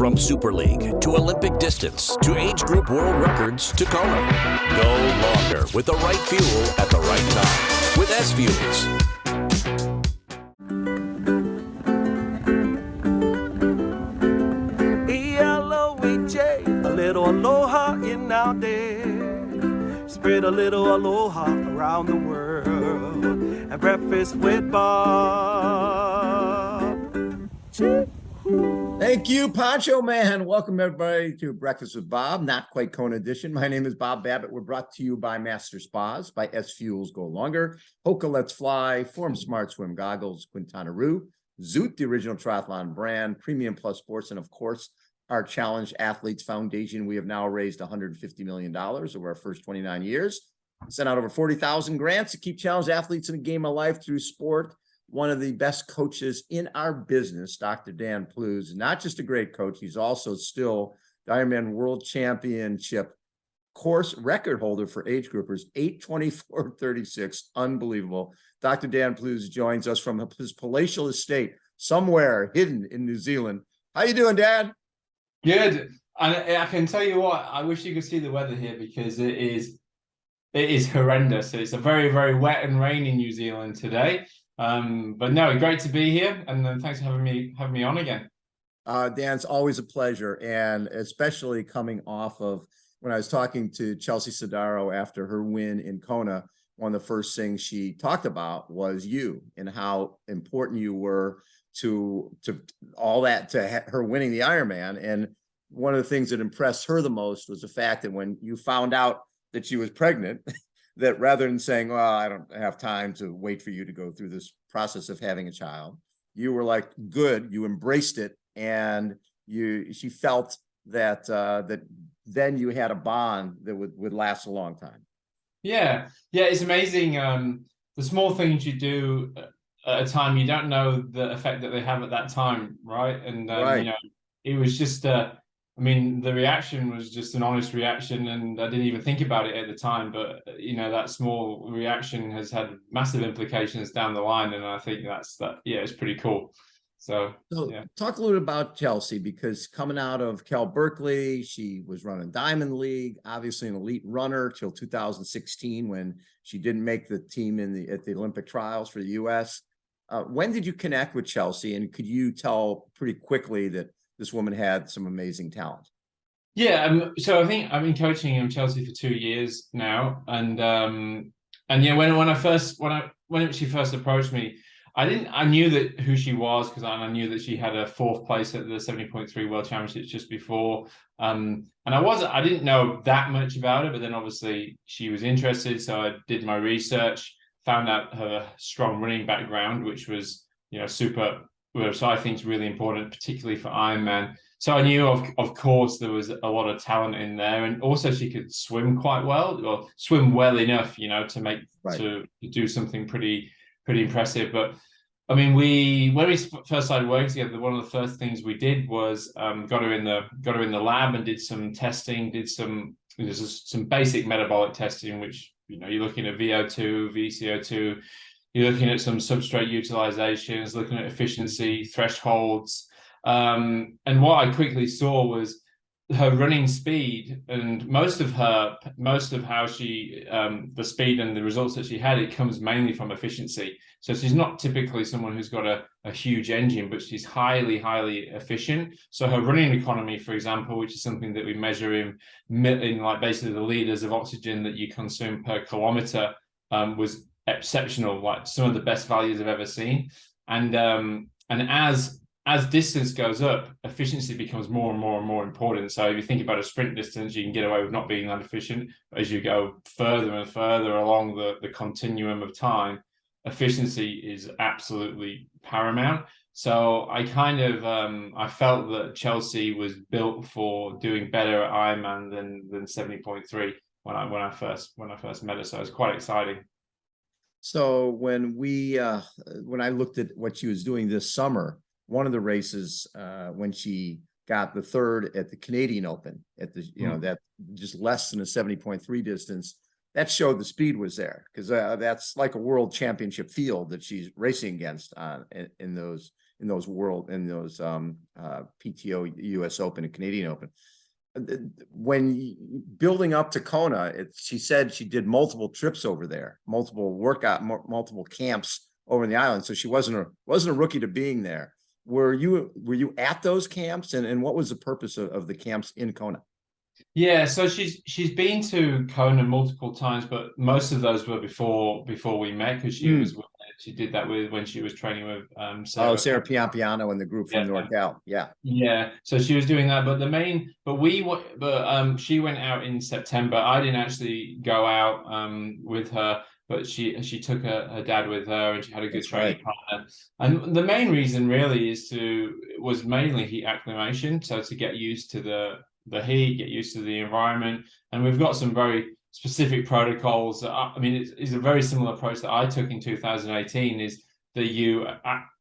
From Super League to Olympic distance to age group world records to Kona. Go longer with the right fuel at the right time with S-Fuels. E-L-O-H-A, a little aloha in our day. Spread a little aloha around the world. At breakfast with Bob. Thank you, Poncho Man. Welcome, everybody, to Breakfast with Bob, not quite Kona edition. My name is Bob Babbitt. We're brought to you by Master Spas, by S-Fuels Go Longer, Hoka Let's Fly, Form Smart Swim Goggles, Quintana Roo, Zoot, the original triathlon brand, Premium Plus Sports, and, of course, our Challenge Athletes Foundation. We have now raised $150 million over our first 29 years, sent out over 40,000 grants to keep challenge athletes in the game of life through sport. One of the best coaches in our business, Dr. Dan Plews, not just a great coach, he's also still the Ironman World Championship course record holder for age groupers, 8:24:36, unbelievable. Dr. Dan Plews joins us from his palatial estate somewhere hidden in New Zealand. How you doing, Dad? Good. And I can tell you what, I wish you could see the weather here because it is horrendous. It's a very, very wet and rainy New Zealand today. But no, great to be here, and then thanks for having me on again. Dan, it's always a pleasure, and especially coming off of when I was talking to Chelsea Sodaro after her win in Kona. One of the first things she talked about was you and how important you were to all that, to her winning the Ironman. And one of the things that impressed her the most was the fact that when you found out that she was pregnant, that rather than saying, well, I don't have time to wait for you to go through this process of having a child, you were like, good, you embraced it. And she felt that then you had a bond that would last a long time. Yeah, it's amazing. The small things you do at a time, you don't know the effect that they have at that time, right? And right. You know, it was just I mean, the reaction was just an honest reaction, and I didn't even think about it at the time. But you know, that small reaction has had massive implications down the line, and I think it's pretty cool. So yeah. Talk a little bit about Chelsea, because coming out of Cal Berkeley, she was running Diamond League, obviously an elite runner till 2016 when she didn't make the team at the Olympic trials for the U.S. When did you connect with Chelsea, and could you tell pretty quickly that this woman had some amazing talent? Yeah, so I think I've been coaching Chelsea for 2 years now, and yeah, when she first approached me, I knew that who she was, because I knew that she had a 4th place at the 70.3 World Championships just before, and I didn't know that much about her, but then obviously she was interested, so I did my research, found out her strong running background, which was, you know, super. So I think it's really important, particularly for Ironman. So I knew, of course, there was a lot of talent in there, and also she could swim quite well, or swim well enough, you know, to make to do something pretty impressive. But I mean, when we first started working together, one of the first things we did was got her in the lab and did some testing, did some basic metabolic testing, which, you know, you're looking at VO2, VCO2. You're looking at some substrate utilizations, looking at efficiency thresholds. And what I quickly saw was her running speed, and most of how she, the speed and the results that she had, it comes mainly from efficiency. So she's not typically someone who's got a huge engine, but she's highly, highly efficient. So her running economy, for example, which is something that we measure in like basically the liters of oxygen that you consume per kilometer, was exceptional, like some of the best values I've ever seen. And as distance goes up, efficiency becomes more and more and more important. So if you think about a sprint distance, you can get away with not being that efficient. But as you go further and further along the continuum of time, efficiency is absolutely paramount. So I kind of I felt that Chelsea was built for doing better at Ironman than 70.3 when I first met her. So it was quite exciting. So when I looked at what she was doing this summer, one of the races, when she got the 3rd at the Canadian Open at the, you know, that just less than a 70.3 distance, that showed the speed was there, because that's like a world championship field that she's racing against in in those PTO, US Open and Canadian Open. When building up to Kona, she said she did multiple trips over there, multiple camps over in the island. So she wasn't a rookie to being there. Were you at those camps, and what was the purpose of the camps in Kona? Yeah, so she's been to Kona multiple times, but most of those were before we met, because she did that when she was training with Sarah Piampiano and the group from NorCal. Yeah. So she was doing that, but she went out in September. I didn't actually go out with her, but she took her dad with her, and she had a good training partner. And the main reason really was mainly heat acclimation, so to get used to the heat, get used to the environment. And we've got some very specific protocols. It's a very similar approach that I took in 2018, is that you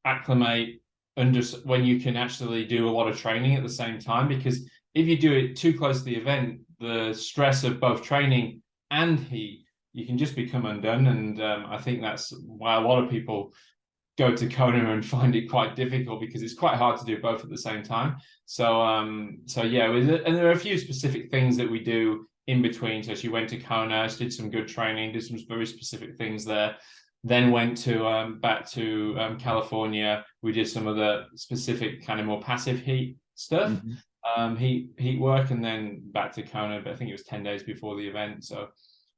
acclimate when you can actually do a lot of training at the same time, because if you do it too close to the event, the stress of both training and heat, you can just become undone. And I think that's why a lot of people go to Kona and find it quite difficult, because it's quite hard to do both at the same time. So and there are a few specific things that we do in between. So she went to Kona, she did some good training, did some very specific things there, then went to back to California. We did some of the specific kind of more passive heat stuff, heat work, and then back to Kona. But I think it was 10 days before the event. So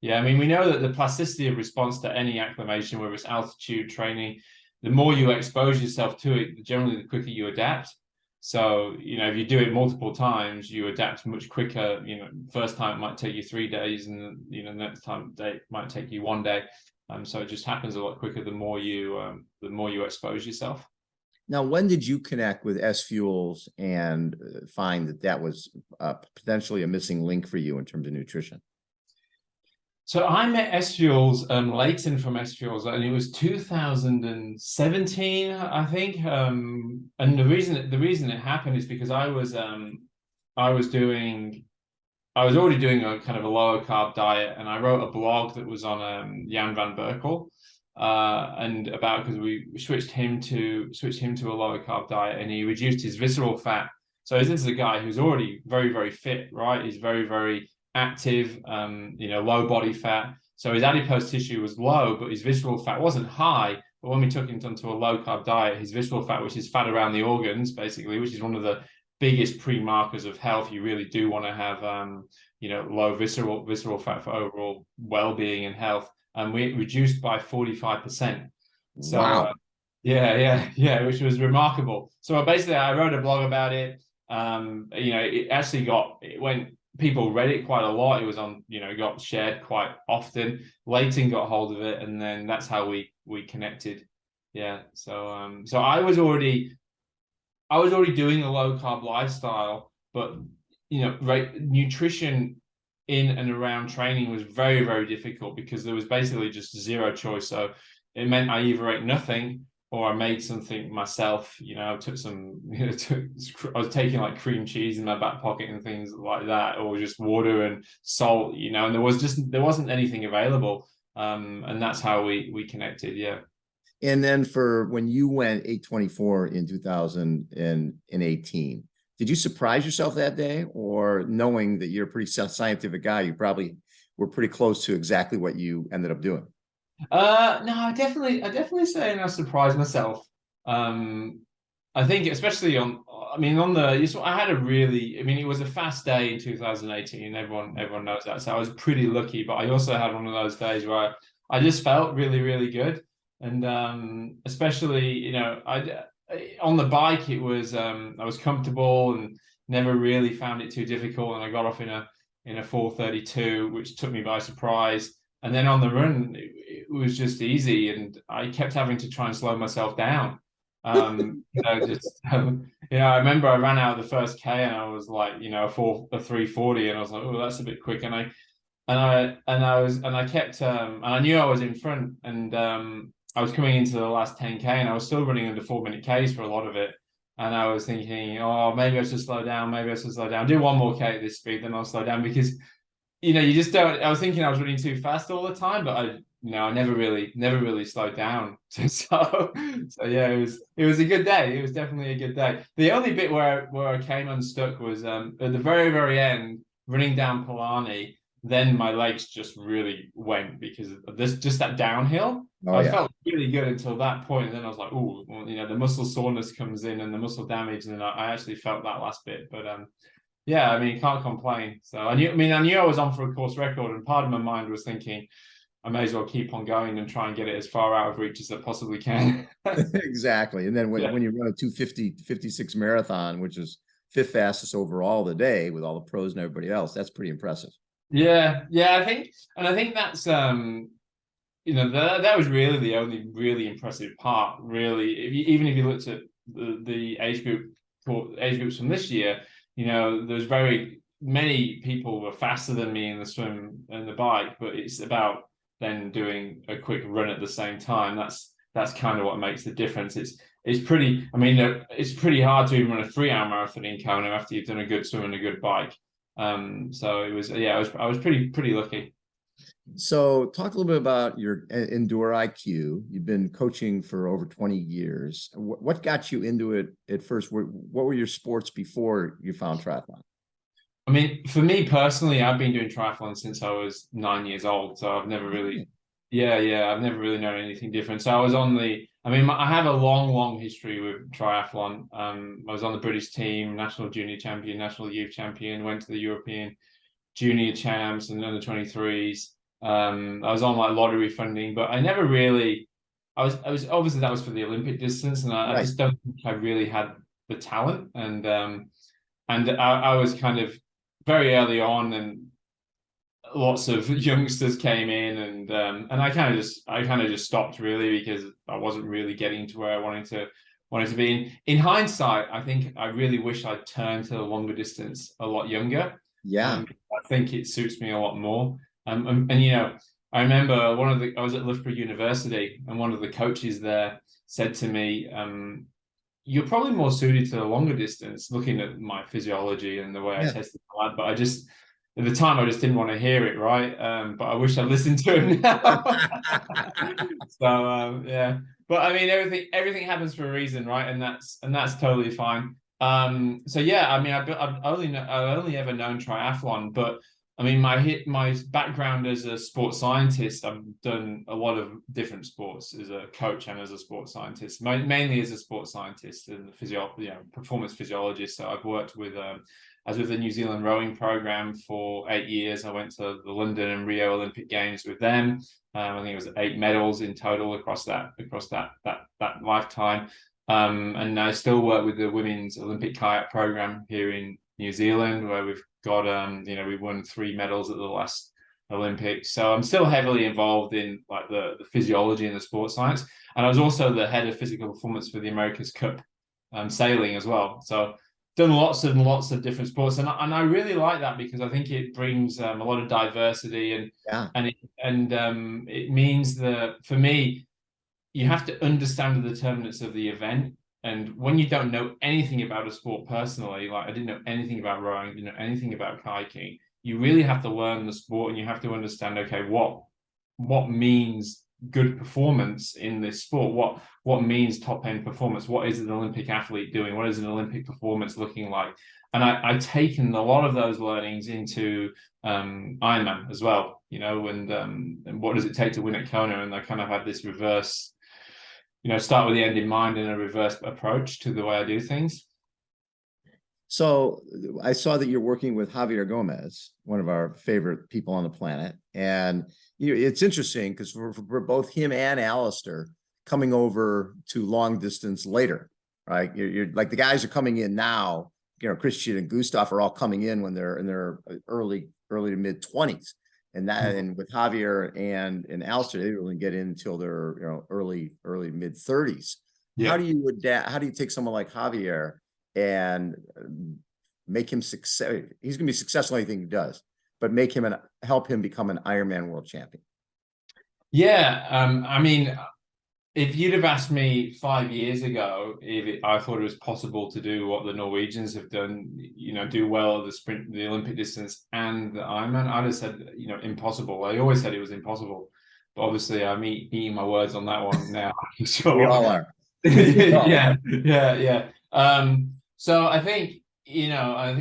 yeah, we know that the plasticity of response to any acclimation, whether it's altitude training, the more you expose yourself to it, generally the quicker you adapt. So, if you do it multiple times, you adapt much quicker. First time it might take you 3 days, and next time it might take you 1 day. So it just happens a lot quicker the more you expose yourself. Now, when did you connect with S Fuels and find that was potentially a missing link for you in terms of nutrition? So I met S Fuels, Leighton from S Fuels, and it was 2017, I think. And the reason it happened is because I was already doing a kind of a lower carb diet, and I wrote a blog that was on Jan van Berkel, and because we switched him to a lower carb diet, and he reduced his visceral fat. So this is a guy who's already very, very fit, right? He's very, very active, low body fat. So his adipose tissue was low, but his visceral fat wasn't high. But when we took him onto a low carb diet, his visceral fat, which is fat around the organs, basically, which is one of the biggest pre-markers of health, you really do want to have, low visceral fat for overall well-being and health. And we reduced by 45%. So, wow. Which was remarkable. So basically, I wrote a blog about it. People read it quite a lot. It was on, got shared quite often. Leighton got hold of it, and then that's how we connected. Yeah. So I was already doing a low carb lifestyle, but nutrition in and around training was very, very difficult, because there was basically just zero choice. So it meant I either ate nothing or I made something myself. I took I was taking like cream cheese in my back pocket and things like that, or just water and salt, and there wasn't anything available. And that's how we connected. Yeah. And then for when you went 824 in 2018, did you surprise yourself that day, or knowing that you're a pretty scientific guy, you probably were pretty close to exactly what you ended up doing? No, I definitely say I surprised myself. I think especially I had it was a fast day in 2018. Everyone knows that. So I was pretty lucky, but I also had one of those days where I just felt really, really good. And especially, on the bike, it was I was comfortable and never really found it too difficult. And I got off in a 4:32, which took me by surprise. And then on the run, it was just easy, and I kept having to try and slow myself down. I remember I ran out of the first K, and I was like, a 3:40, and I was like, oh, that's a bit quick. And I knew I was in front, and I was coming into the last 10K, and I was still running under 4-minute Ks for a lot of it. And I was thinking, oh, maybe I should slow down. Do one more K at this speed, then I'll slow down, because you just don't. I was thinking I was running too fast all the time, but I never really slowed down. So yeah, it was a good day. It was definitely a good day. The only bit where I came unstuck was at the very, very end, running down Polani. Then my legs just really went because of this, just that downhill. I felt really good until that point, and then I was like, oh, well, the muscle soreness comes in and the muscle damage, and then I actually felt that last bit. But yeah, I mean, can't complain. So I knew I was on for a course record, and part of my mind was thinking, I may as well keep on going and try and get it as far out of reach as I possibly can. Exactly. And then when you run a 2:50:56 marathon, which is fifth fastest overall the day with all the pros and everybody else, that's pretty impressive. Yeah, I think that's that was really the only really impressive part. Really, even if you looked at the age groups from this year, there's very many people were faster than me in the swim and the bike, but it's about then doing a quick run at the same time. That's kind of what makes the difference. It's pretty. I mean, it's pretty hard to even run a 3-hour marathon in Kona after you've done a good swim and a good bike. So it was, I was pretty lucky. So talk a little bit about your Endure IQ. You've been coaching for over 20 years. What got you into it at first? What were your sports before you found triathlon? I mean, for me personally, I've been doing triathlon since I was 9 years old. So I've never really, I've never really known anything different. So I have a long history with triathlon. I was on the British team, national junior champion, national youth champion, went to the European junior champs and under 23s. I was on like lottery funding, but I never really, I was obviously that was for the Olympic distance, and I just don't think I really had the talent. And I was kind of very early on, and lots of youngsters came in, and I kind of just stopped really because I wasn't really getting to where I wanted to be. In hindsight, I think I really wish I'd turned to the longer distance a lot younger. Yeah. I think it suits me a lot more. And I remember I was at Loughborough University, and one of the coaches there said to me, you're probably more suited to the longer distance, looking at my physiology and the way I tested the lab. But at the time, I just didn't want to hear it, right? But I wish I listened to him now. So yeah, but I mean, everything happens for a reason, right? And that's totally fine. So yeah, I mean, I've only ever known triathlon, but I mean, my background as a sports scientist, I've done a lot of different sports as a coach and as a sports scientist, mainly as a sports scientist and performance physiologist. So I've worked with, I was with the New Zealand rowing program for 8 years. I went to the London and Rio Olympic Games with them. I think it was 8 medals in total across that lifetime. And I still work with the women's Olympic kayak program here in New Zealand, where we've got we won 3 medals at the last Olympics. So I'm still heavily involved in like the physiology and the sports science. And I was also the head of physical performance for the America's Cup sailing as well. So done lots and lots of different sports, and I really like that because I think it brings a lot of diversity, and it means that for me, you have to understand the determinants of the event. And when you don't know anything about a sport personally, like I didn't know anything about rowing, didn't know anything about kayaking, you really have to learn the sport, and you have to understand, okay, what means good performance in this sport? What means top end performance? What is an Olympic athlete doing? What is an Olympic performance looking like? And I've taken a lot of those learnings into Ironman as well, and what does it take to win at Kona? And I kind of have this reverse, start with the end in mind and a reverse approach to the way I do things. So I saw that you're working with Javier Gomez, one of our favorite people on the planet. And it's interesting because for both him and Alistair coming over to long distance later, right? You're like the guys are coming in now, Christian and Gustav are all coming in when they're in their early to mid 20s. And that, and with Javier and Alistair, they don't get in until they're early mid 30s. Yeah. How do you adapt? How do you take someone like Javier and make him success? He's going to be successful in anything he does, but help him become an Ironman World Champion. Yeah, I mean, if you'd have asked me 5 years ago I thought it was possible to do what the Norwegians have done, do well at the sprint, the Olympic distance, and the Ironman, I'd have said, impossible. I always said it was impossible. But obviously, I'm eating my words on that one now. So, We all are. yeah, yeah, yeah. So I think, I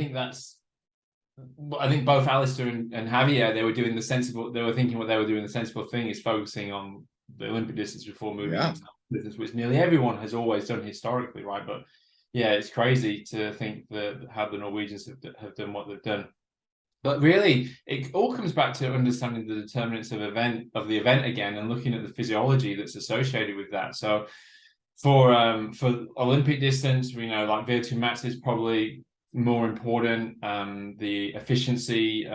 think both Alistair and Javier, they were doing the sensible. They were thinking what they were doing. The sensible thing is focusing on the Olympic distance before moving into distance, which nearly everyone has always done historically, right? But yeah, it's crazy to think that how the Norwegians have done what they've done. But really, it all comes back to understanding the determinants of the event again, and looking at the physiology that's associated with that. So for Olympic distance, we know like VO2 max is probably more important. The efficiency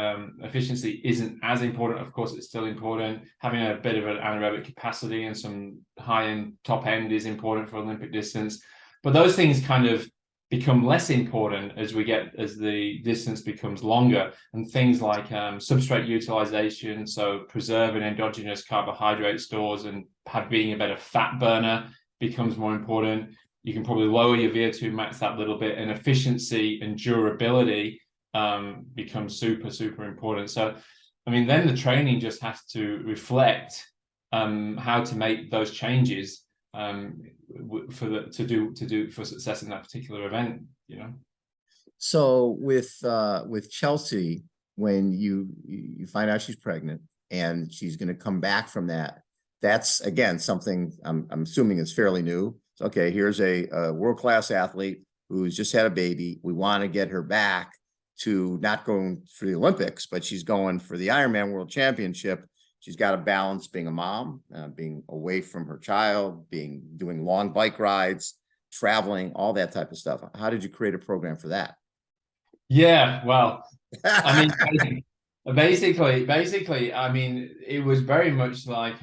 isn't as important. Of course, it's still important. Having a bit of an anaerobic capacity and some high end top end is important for Olympic distance. But those things kind of become less important as the distance becomes longer, and things like substrate utilization, so preserving endogenous carbohydrate stores and being a better fat burner becomes more important. You can probably lower your VO2 max that little bit, and efficiency and durability becomes super, super important. So, I mean, then the training just has to reflect how to make those changes for success in that particular event, So with Chelsea, when you find out she's pregnant and she's going to come back from that, that's again something I'm assuming is fairly new. So, okay, here's a world-class athlete who's just had a baby. We want to get her back to not going for the Olympics, but she's going for the Ironman World Championship. She's got to balance being a mom, being away from her child, doing long bike rides, traveling, all that type of stuff. How did you create a program for that? Yeah, well, I mean, basically, I mean, it was very much like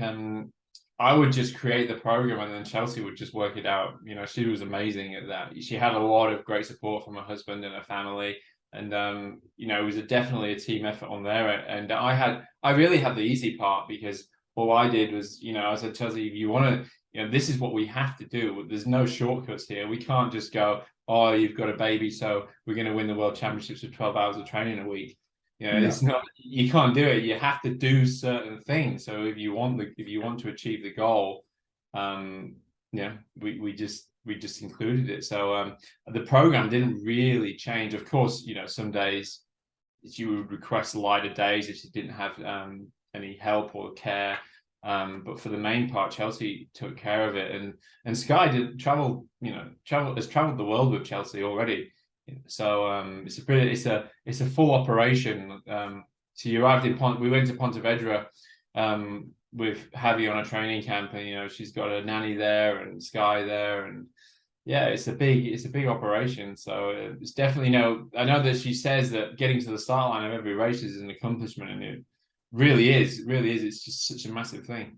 I would just create the program and then Chelsea would just work it out. She was amazing at that. She had a lot of great support from her husband and her family. And, it was definitely a team effort on there. And I really had the easy part, because all I did was, I said, Chelsea, if you want to, this is what we have to do. There's no shortcuts here. We can't just go, oh, you've got a baby, so we're going to win the World Championships with 12 hours of training a week. It's not, you can't do it. You have to do certain things. So if you want to achieve the goal, we just included it. So the program didn't really change. Of course, some days you would request lighter days if you didn't have any help or care. But for the main part, Chelsea took care of it, and Sky has traveled the world with Chelsea already. So it's a full operation. So you arrived we went to Pontevedra with Javi on a training camp, and she's got a nanny there and Sky there, and yeah, it's a big operation. So it's definitely I know that she says that getting to the start line of every race is an accomplishment, and it really is. It's just such a massive thing.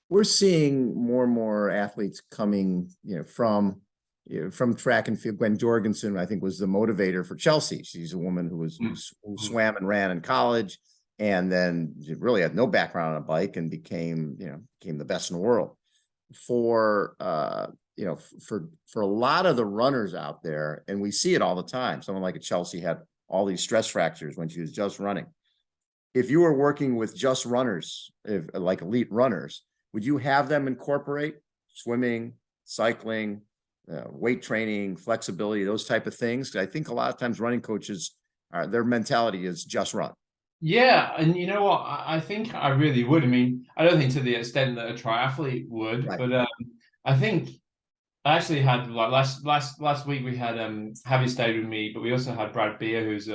We're seeing more and more athletes coming, from track and field. Gwen Jorgensen, I think, was the motivator for Chelsea. She's a woman who swam and ran in college, and then really had no background on a bike and became the best in the world. For a lot of the runners out there, and we see it all the time. Someone like a Chelsea had all these stress fractures when she was just running. If you were working with just runners, like elite runners, would you have them incorporate swimming, cycling, weight training, flexibility, those type of things? Because I think a lot of times running coaches, their mentality is just run. Yeah, and you know what? I think I really would. I mean, I don't think to the extent that a triathlete would, right. But I think I actually had like last week we had Javi stayed with me, but we also had Brad Beer, who's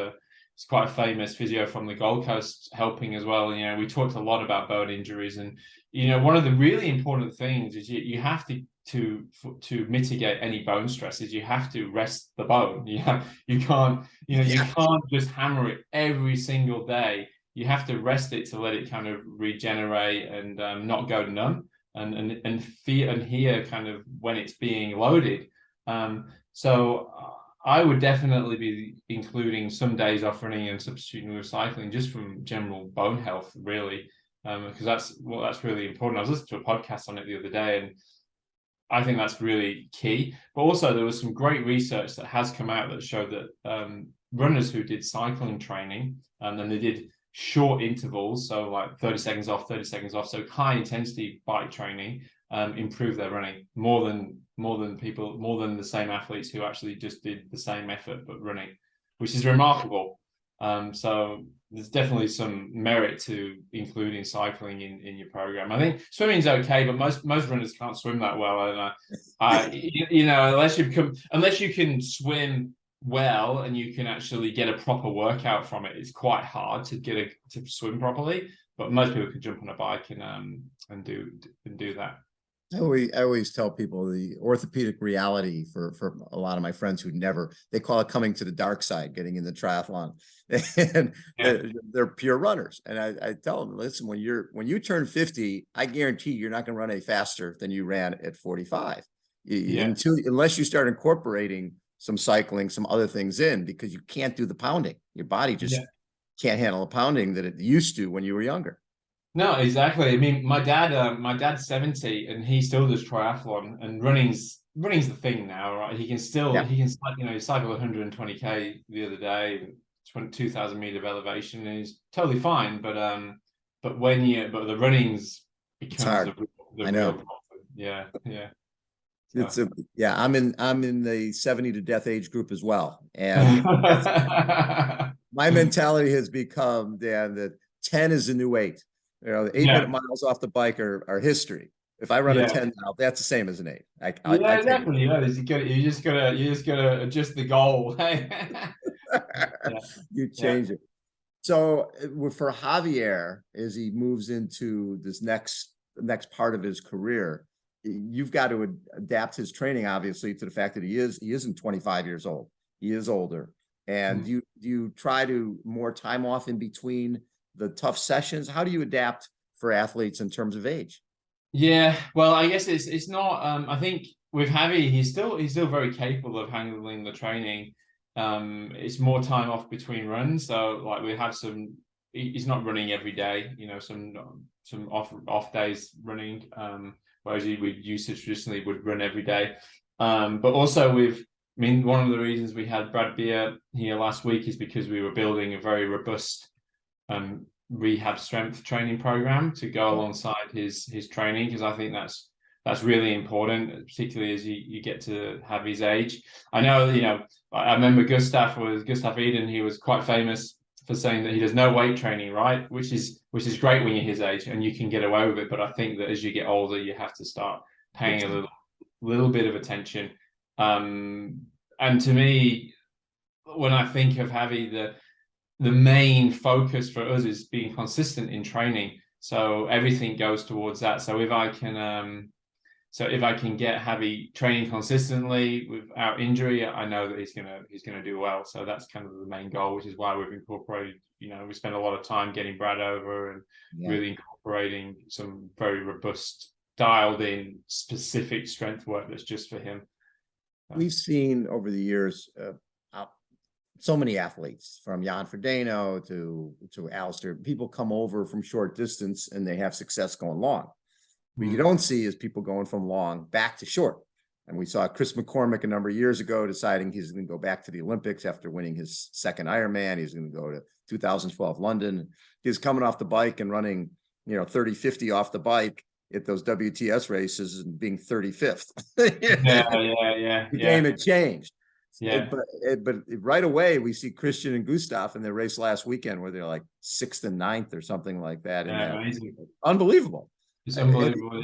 quite a famous physio from the Gold Coast, helping as well. We talked a lot about bone injuries, and one of the really important things is you have to mitigate any bone stresses. You have to rest the bone. You can't you can't just hammer it every single day. You have to rest it to let it kind of regenerate and not go numb and feel and hear kind of when it's being loaded. So I would definitely be including some days off running and substituting with cycling, just from general bone health, really, because that's really important. I was listening to a podcast on it the other day, and I think that's really key. But also, there was some great research that has come out that showed that runners who did cycling training, and then they did short intervals, so like 30 seconds off, 30 seconds off, so high intensity bike training, improve their running more than the same athletes who actually just did the same effort but running, which is remarkable. So there's definitely some merit to including cycling in your program. I think swimming's okay, but most runners can't swim that well, and you know, unless you can swim well and you can actually get a proper workout from it, it's quite hard to swim properly. But most people can jump on a bike and do that. I always tell people the orthopedic reality for a lot of my friends who they call it coming to the dark side, getting in the triathlon, and they're pure runners. And I tell them, listen, when you turn 50, I guarantee you're not going to run any faster than you ran at 45, unless you start incorporating some cycling, some other things in, because you can't do the pounding. Your body just can't handle the pounding that it used to when you were younger. No, exactly. I mean, my dad's 70 and he still does triathlon, and running's the thing now, right? He can he cycled 120k the other day, 2,000 meters of elevation, and he's totally fine. But the running's becomes the I know. real problem. Yeah. It's I'm in the 70 to death age group as well. And my mentality has become, Dan, that 10 is the new 8. You know, the 8-minute miles off the bike are history. If I run a 10 now, that's the same as an 8. Exactly. You just gotta adjust the goal. You change it. So for Javier, as he moves into this next part of his career, you've got to adapt his training, obviously, to the fact that he isn't 25 years old. He is older. And do you try to more time off in between the tough sessions? How do you adapt for athletes in terms of age? Yeah, well, I guess it's not. I think with Javi, he's still very capable of handling the training. It's more time off between runs. So like we have he's not running every day. You know, some off days running. Whereas we used to traditionally would run every day. But also one of the reasons we had Brad Beer here last week is because we were building a very robust rehab strength training program to go alongside his training, because I think that's really important, particularly as you get to have his age. I know, you know, I remember Gustav Eden. He was quite famous for saying that he does no weight training, right? Which is great when you're his age and you can get away with it. But I think that as you get older, you have to start paying a little bit of attention. And to me, when I think of Javi, the main focus for us is being consistent in training. So everything goes towards that. So if I can get Javi training consistently without injury, I know that he's gonna do well. So that's kind of the main goal, which is why we've incorporated. You know, we spend a lot of time getting Brad over and really incorporating some very robust, dialed-in, specific strength work that's just for him. We've seen over the years so many athletes, from Jan Frodeno to Alistair. People come over from short distance and they have success going long. What you don't see is people going from long back to short. And we saw Chris McCormick a number of years ago deciding he's going to go back to the Olympics after winning his second Ironman. He's going to go to 2012 London. He's coming off the bike and running, 30-50 off the bike at those WTS races and being 35th. The game had changed. Yeah. But right away we see Christian and Gustav in their race last weekend where they're like 6th and 9th or something like that. Amazing. Unbelievable. It's unbelievable.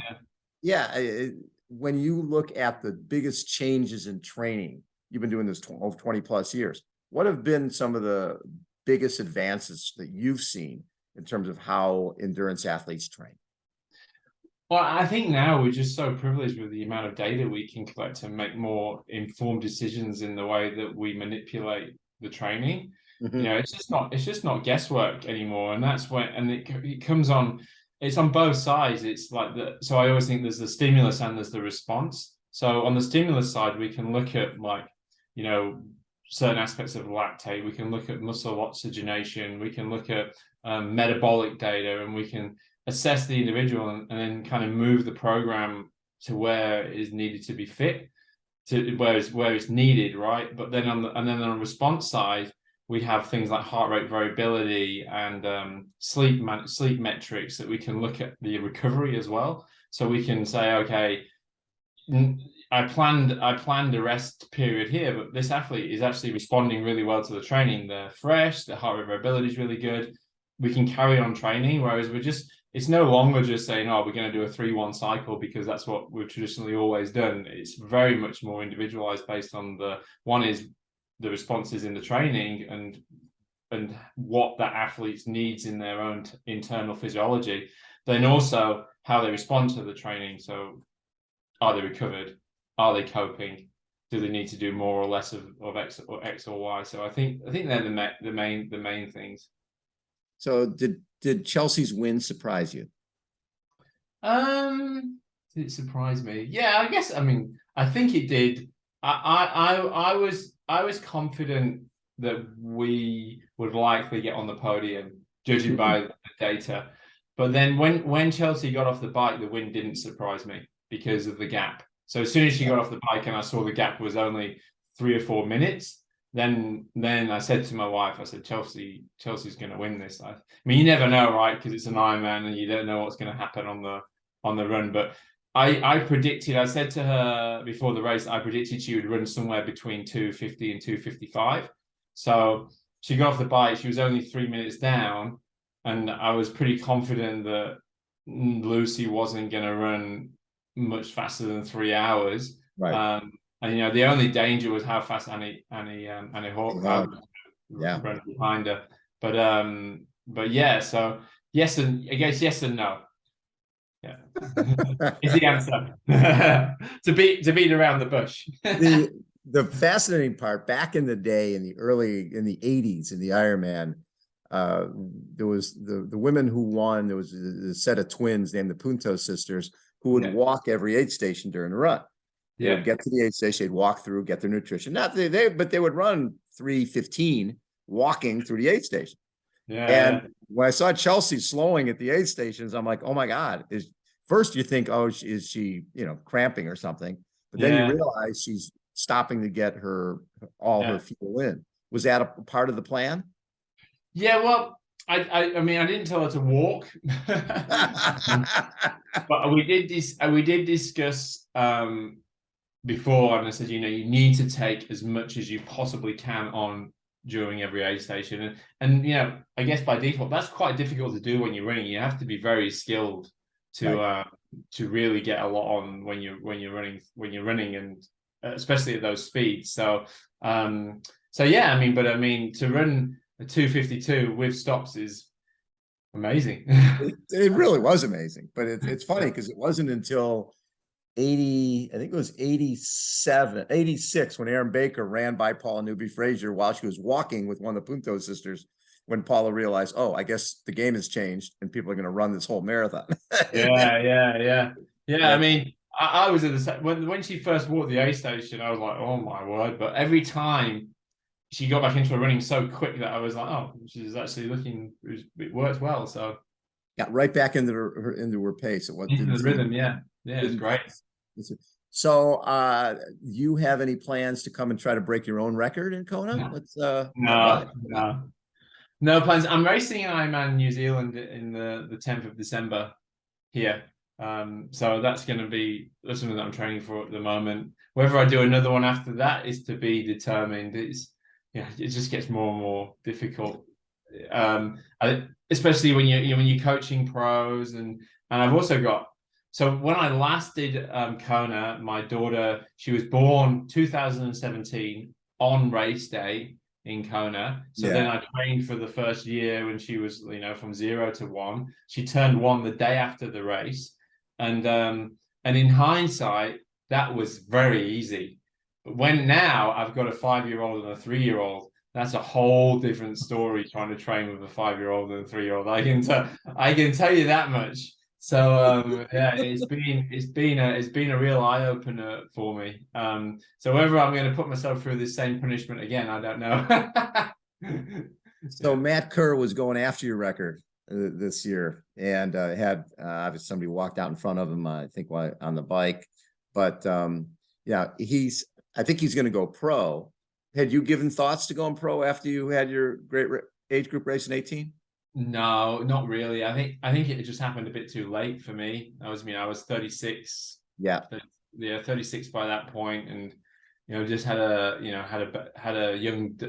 When you look at the biggest changes in training, you've been doing this 20 plus years. What have been some of the biggest advances that you've seen in terms of how endurance athletes train? Well, I think now we're just so privileged with the amount of data we can collect to make more informed decisions in the way that we manipulate the training. Mm-hmm. It's just not guesswork anymore, and that's when it comes on. It's on both sides. It's like so I always think there's the stimulus and there's the response. So on the stimulus side, we can look at certain aspects of lactate. We can look at muscle oxygenation. We can look at metabolic data, and we can assess the individual and then kind of move the program to where it is needed to be fit, to where it's needed, right? But then on the response side, we have things like heart rate variability and sleep metrics that we can look at the recovery as well. So we can say, okay, I planned a rest period here, but this athlete is actually responding really well to the training. They're fresh, the heart rate variability is really good. We can carry on training, whereas it's no longer just saying, oh, we're going to do a 3-1 cycle because that's what we've traditionally always done. It's very much more individualized based on the responses in the training and what that athlete needs in their own internal physiology. Then also how they respond to the training. So are they recovered? Are they coping? Do they need to do more or less of X or Y? So I think they're the main things. So did Chelsea's win surprise you? Did it surprise me? Yeah, I guess. I mean, I think it did. I was confident that we would likely get on the podium, judging by the data. But then when Chelsea got off the bike, the win didn't surprise me because of the gap. So as soon as she got off the bike and I saw the gap was only 3 or 4 minutes, then I said to my wife, I said, Chelsea's going to win this. I mean, you never know, right? Because it's an Ironman and you don't know what's going to happen on the run. But I said to her before the race, I predicted she would run somewhere between 2:50 and 2:55. So she got off the bike. She was only 3 minutes down. And I was pretty confident that Lucy wasn't going to run much faster than 3 hours. Right. And the only danger was how fast Annie Hawk ran behind her. But yeah, so yes and I guess yes and no. Yeah, is the answer. to beat around the bush. The fascinating part, back in the day, in the 80s, in the Ironman, there was the women who won. There was a set of twins named the Punto sisters who would walk every aid station during the run. They would get to the aid station, they'd walk through, get their nutrition. But they would run 3:15 walking through the aid station. And when I saw Chelsea slowing at the aid stations, I'm like, oh my God. First you think, oh, is she, cramping or something? But then you realize she's stopping to get her fuel in. Was that a part of the plan? Yeah, well, I mean, I didn't tell her to walk, but we did discuss before, and I said, you need to take as much as you possibly can on during every aid station, and I guess by default that's quite difficult to do when you're running. You have to be very skilled to really get a lot on when you're running, and especially at those speeds. So yeah, I mean, to run a 2:52 with stops is amazing. It really was amazing, but it's funny because it wasn't until 80, I think it was 86 when Aaron Baker ran by Paula Newby-Fraser while she was walking with one of the Punto sisters, when Paula realized, oh, I guess the game has changed and people are going to run this whole marathon. Yeah. I mean, I was at the when she first walked the aid station, I was like, oh my word! But every time she got back into her running so quick that I was like, oh, she's actually it worked well. So got right back into her pace. Into the rhythm, yeah, it's great. So, you have any plans to come and try to break your own record in Kona? No plans. I'm racing in Ironman New Zealand in the 10th of December here. So that's something that I'm training for at the moment. Whether I do another one after that is to be determined. It just gets more and more difficult. Especially when you're coaching pros, and I've also got. So when I last did Kona, my daughter, she was born 2017 on race day in Kona. So then I trained for the first year when she was, from 0 to 1. She turned 1 the day after the race, and in hindsight, that was very easy. But now I've got a 5-year-old and a 3-year-old. That's a whole different story trying to train with a 5-year-old and a 3-year-old. I can tell you that much. So it's been a real eye opener for me. So whether I'm going to put myself through the same punishment again, I don't know. So Matt Kerr was going after your record this year, and had obviously somebody walked out in front of him, I think, on the bike. But I think he's going to go pro. Had you given thoughts to going pro after you had your great age group race in 18? No, not really. I think it just happened a bit too late for me. I was 36. Yeah. 36 by that point, and just had a young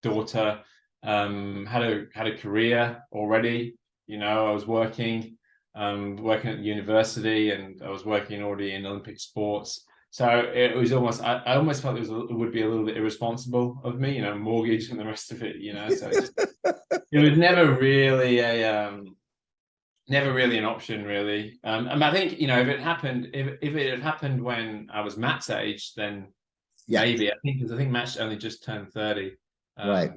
daughter, had a career already. I was working at the university, and I was working already in Olympic sports. So it was almost, I almost felt it would be a little bit irresponsible of me, mortgage and the rest of it, so it was never really an option, really. And I think, if it had happened when I was Matt's age, then maybe, because I think Matt only just turned 30, right,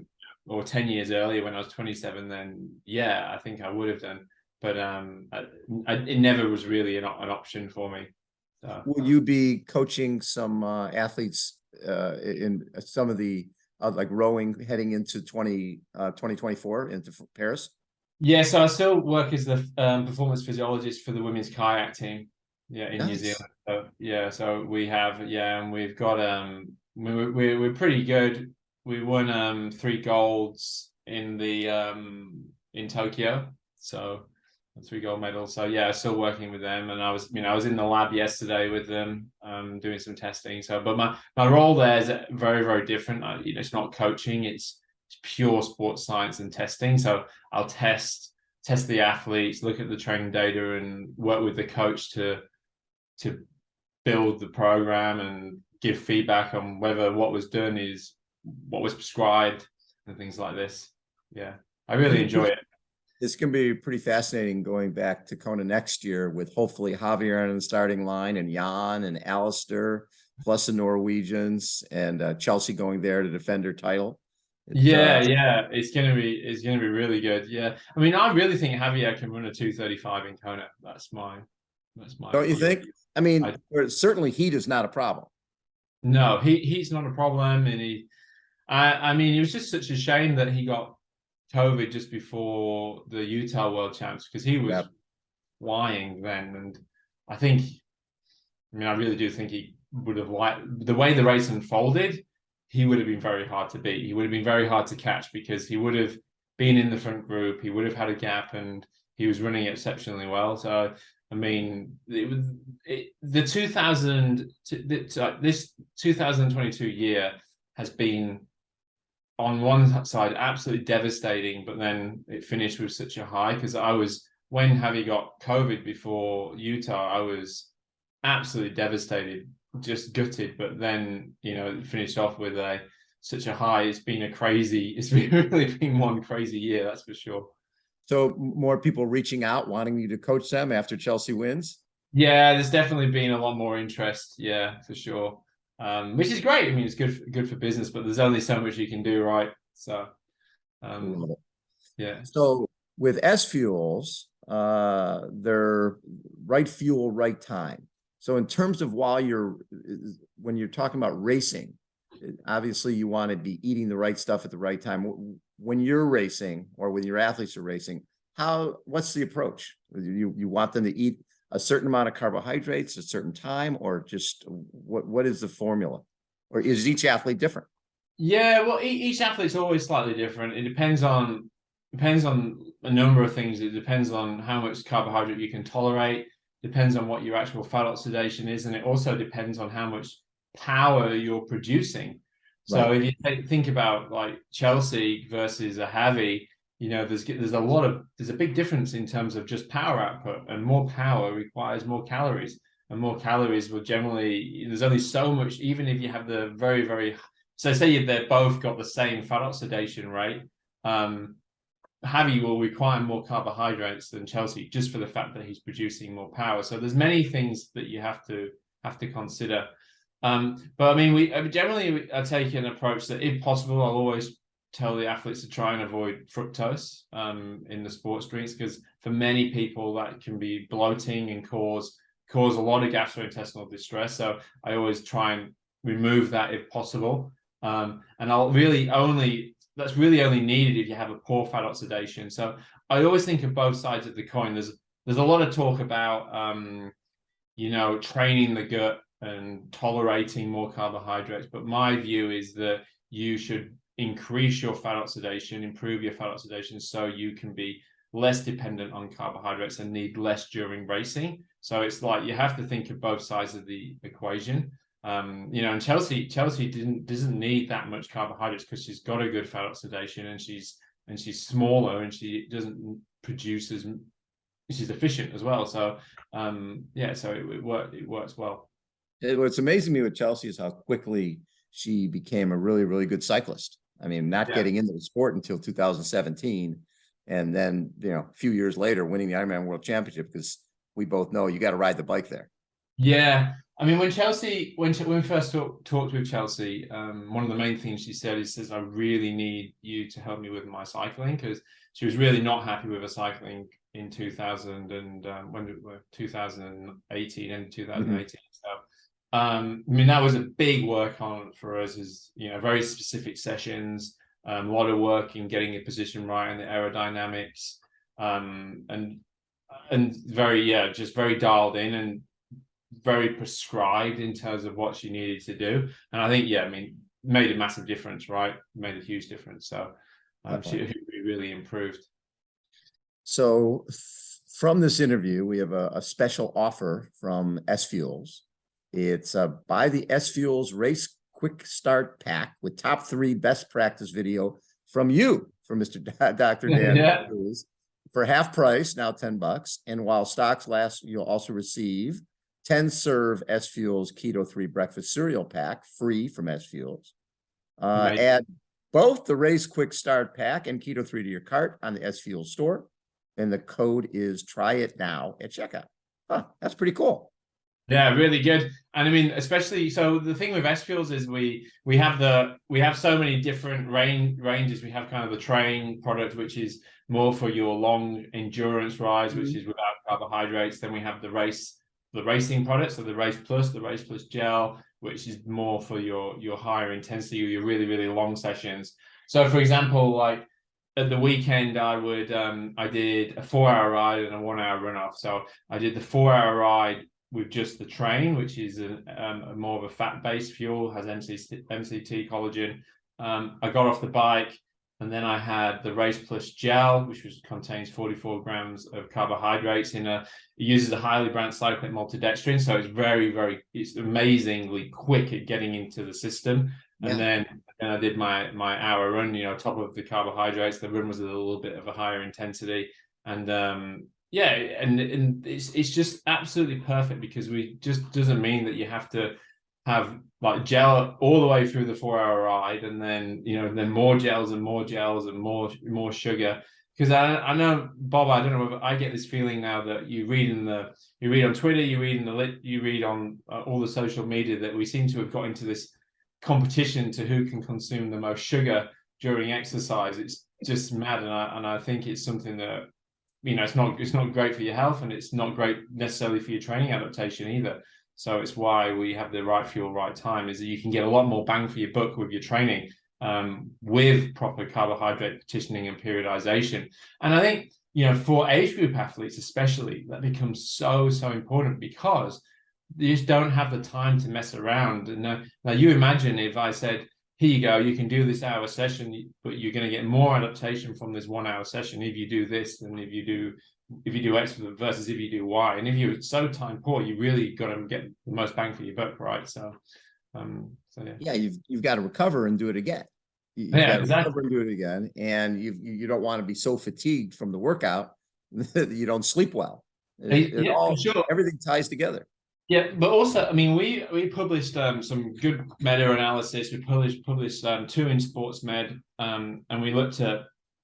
or 10 years earlier when I was 27, then I think I would have done. But it never was really an option for me. So. Will you be coaching some athletes in some of the like rowing heading into 2024 into Paris? Yeah, so I still work as the performance physiologist for the women's kayak team. In New Zealand. So we have and we've got we're pretty good. We won 3 golds in the in Tokyo. So 3 gold medals. So still working with them, and I was in the lab yesterday with them, doing some testing. So, but my role there is very, very different. It's not coaching; it's pure sports science and testing. So I'll test the athletes, look at the training data, and work with the coach to build the program and give feedback on whether what was done is what was prescribed and things like this. Yeah, I really enjoy it. It's going to be pretty fascinating going back to Kona next year with hopefully Javier on the starting line, and Jan and Alistair, plus the Norwegians, and Chelsea going there to defend her title. It's gonna be really good. Yeah, I mean, I really think Javier can run a 2:35 in Kona. That's my. Don't you think? I mean, certainly heat is not a problem. No, he's not a problem, and I mean, it was just such a shame that he got COVID just before the Utah World Champs, because he was flying then, and I really do think he would have liked the way the race unfolded. He would have been very hard to beat. He would have been very hard to catch, because he would have been in the front group. He would have had a gap, and he was running exceptionally well. So, I mean, this 2022 year has been, on one side, absolutely devastating, but then it finished with such a high, because when Javi got COVID before Utah, I was absolutely devastated, just gutted. But then, it finished off with such a high. It's been really been one crazy year, that's for sure. So more people reaching out, wanting you to coach them after Chelsea wins? Yeah, there's definitely been a lot more interest. Yeah, for sure. Which is great. I mean, it's good for business, but there's only so much you can do, right? So, So with S Fuels, they're right fuel, right time. So in terms of when you're talking about racing, obviously you want to be eating the right stuff at the right time. When you're racing, or when your athletes are racing, what's the approach? You want them to eat a certain amount of carbohydrates at a certain time, or just what is the formula, or is each athlete different? Yeah, well, each athlete's always slightly different. It depends on a number of things. It depends on how much carbohydrate you can tolerate, depends on what your actual fat oxidation is, and it also depends on how much power you're producing. So if you think about like Chelsea versus a Javi, there's a big difference in terms of just power output, and more power requires more calories, and more calories will generally, there's only so much, even if you have the very, very, so say they've both got the same fat oxidation rate, Javi will require more carbohydrates than Chelsea, just for the fact that he's producing more power. So there's many things that you have to consider. But I mean, we generally take an approach that, if possible, I'll always tell the athletes to try and avoid fructose in the sports drinks, because for many people that can be bloating and cause a lot of gastrointestinal distress. So I always try and remove that if possible. And that's really only needed if you have a poor fat oxidation. So I always think of both sides of the coin. There's a lot of talk about training the gut and tolerating more carbohydrates, but my view is that you should increase your fat oxidation, improve your fat oxidation, so you can be less dependent on carbohydrates and need less during racing. So it's like you have to think of both sides of the equation. And Chelsea doesn't need that much carbohydrates because she's got a good fat oxidation, and she's smaller, and she doesn't produce as, she's efficient as well. So so it works well. What's amazing me with Chelsea is how quickly she became a really, really good cyclist. I mean, not getting into the sport until 2017, and then a few years later winning the Ironman World Championship, because we both know you got to ride the bike there. Yeah, I mean, when we first talked with Chelsea, one of the main things she says, I really need you to help me with my cycling, because she was really not happy with her cycling in 2000 and 2018 and 2018. So I mean, that was a big work on for us, is very specific sessions, a lot of work in getting your position right and the aerodynamics, and very just very dialed in and very prescribed in terms of what she needed to do. And I think made a massive difference, right? Made a huge difference. So she really improved. So from this interview, we have a special offer from S Fuels. It's buy the S Fuels Race Quick Start Pack with top 3 best practice video from Mr. Dr. Dan Plews, for half price, now $10. And while stocks last, you'll also receive 10-serve S Fuels Keto 3 breakfast cereal pack free from S Fuels. Add both the Race Quick Start Pack and Keto 3 to your cart on the S Fuels store, and the code is try it now at checkout. That's pretty cool. Yeah, really good. And I mean, especially, so the thing with S Fuels is we have so many different ranges. We have kind of the train product, which is more for your long endurance rides, which is without carbohydrates. Then we have the racing products, so the Race Plus gel, which is more for your higher intensity or your really, really long sessions. So for example, like at the weekend, I did a 4-hour ride and a 1-hour run off. So I did the 4-hour ride with just the train, which is a more of a fat-based fuel, has MCT collagen. I got off the bike, and then I had the Race Plus gel, which contains 44 grams of carbohydrates it uses a highly branched cyclic maltodextrin, so it's it's amazingly quick at getting into the system. And then I did my hour run, top of the carbohydrates. The run was a little bit of a higher intensity, and and it's just absolutely perfect, because we just doesn't mean that you have to have like gel all the way through the 4-hour ride, and then then more gels and more gels and more sugar. Because I know, Bob, I don't know, I get this feeling now that you read on Twitter, you read on all the social media, that we seem to have got into this competition to who can consume the most sugar during exercise. It's just mad, and I think it's something that it's not great for your health, and it's not great necessarily for your training adaptation either. So it's why we have the right fuel, right time, is that you can get a lot more bang for your buck with your training, with proper carbohydrate partitioning and periodization. And I think, for age group athletes especially, that becomes so important, because you just don't have the time to mess around. And now you imagine if I said, here you go, you can do this hour session, but you're going to get more adaptation from this 1-hour session if you do this than if you do X versus if you do Y. And if you're so time poor, you really got to get the most bang for your buck, right? So, you've got to recover and do it again. Recover and do it again, and you don't want to be so fatigued from the workout that you don't sleep well. Everything ties together. Yeah, but also, I mean, we published some good meta-analysis. We published 2 in Sports Med, and we looked at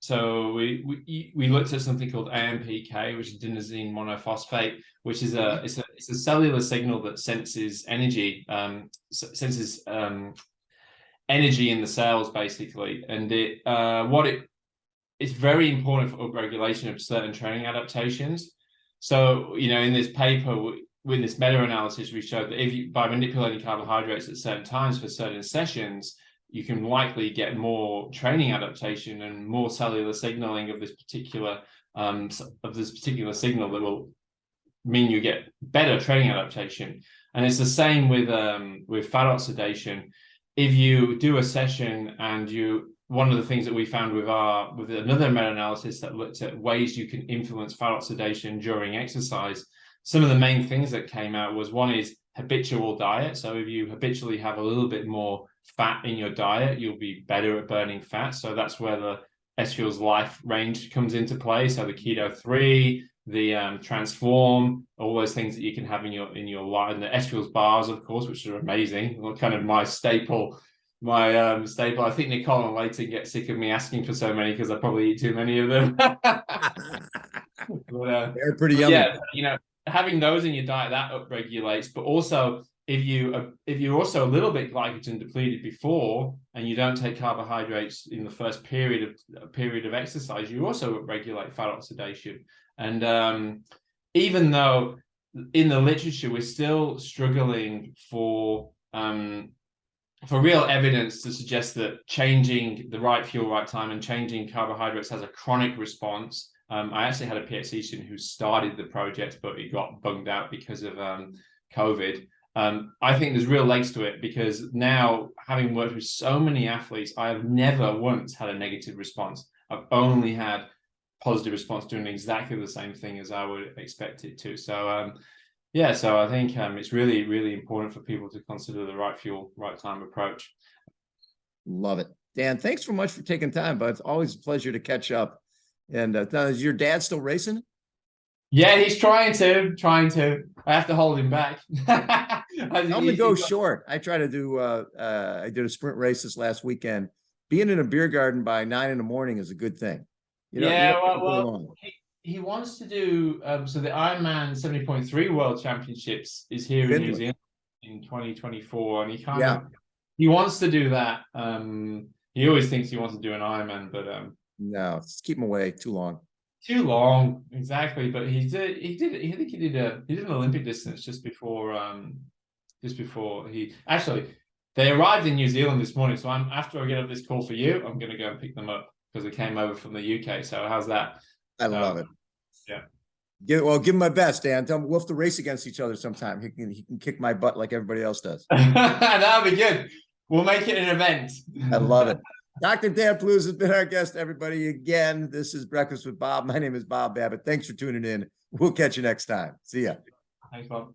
we looked at something called AMPK, which is adenosine monophosphate, which is it's a cellular signal that senses energy, energy in the cells basically, and it's very important for upregulation of certain training adaptations. So in this paper, with this meta-analysis, we showed that by manipulating carbohydrates at certain times for certain sessions, you can likely get more training adaptation and more cellular signaling of this particular signal that will mean you get better training adaptation. And it's the same with fat oxidation. if you do a session and one of the things that we found with another meta-analysis that looked at ways you can influence fat oxidation during exercise, some of the main things that came out was, one is habitual diet. So if you habitually have a little bit more fat in your diet, you'll be better at burning fat. So that's where the S-Fuels Life range comes into play. So the Keto 3, the Transform, all those things that you can have in your life, and the S-Fuels bars, of course, which are amazing. Kind of my staple. I think Nicole and Leighton get sick of me asking for so many because I probably eat too many of them. They're pretty yummy. Yeah, having those in your diet, that upregulates. But also, if you're also a little bit glycogen depleted before, and you don't take carbohydrates in the first period of exercise, you also upregulate fat oxidation. And even though in the literature we're still struggling for real evidence to suggest that changing the right fuel, right time, and changing carbohydrates has a chronic response. I actually had a PhD student who started the project, but he got bunged out because of COVID. I think there's real legs to it, because now, having worked with so many athletes, I have never once had a negative response. I've only had positive response doing exactly the same thing as I would expect it to. So so I think it's really, really important for people to consider the right fuel, right time approach. Love it. Dan, thanks so much for taking time, but it's always a pleasure to catch up. And is your dad still racing? Yeah, he's trying to. I have to hold him back. I'm going to go short. I try to do, I did a sprint race this last weekend. Being in a beer garden by 9 a.m. is a good thing. He wants to do, so the Ironman 70.3 World Championships is here in New Zealand in 2024. And he wants to do that. He always thinks he wants to do an Ironman, but no, just keep him away too long. Too long, exactly. But he did an Olympic distance just before they arrived in New Zealand this morning. So after I get up this call for you, I'm going to go and pick them up because they came over from the UK. So how's that? I love it. Yeah. Give him my best, Dan. Tell him we'll have to race against each other sometime. He can kick my butt like everybody else does. That'll be good. We'll make it an event. I love it. Dr. Dan Plews has been our guest, everybody. Again, this is Breakfast with Bob. My name is Bob Babbitt. Thanks for tuning in. We'll catch you next time. See ya. Thanks, Bob.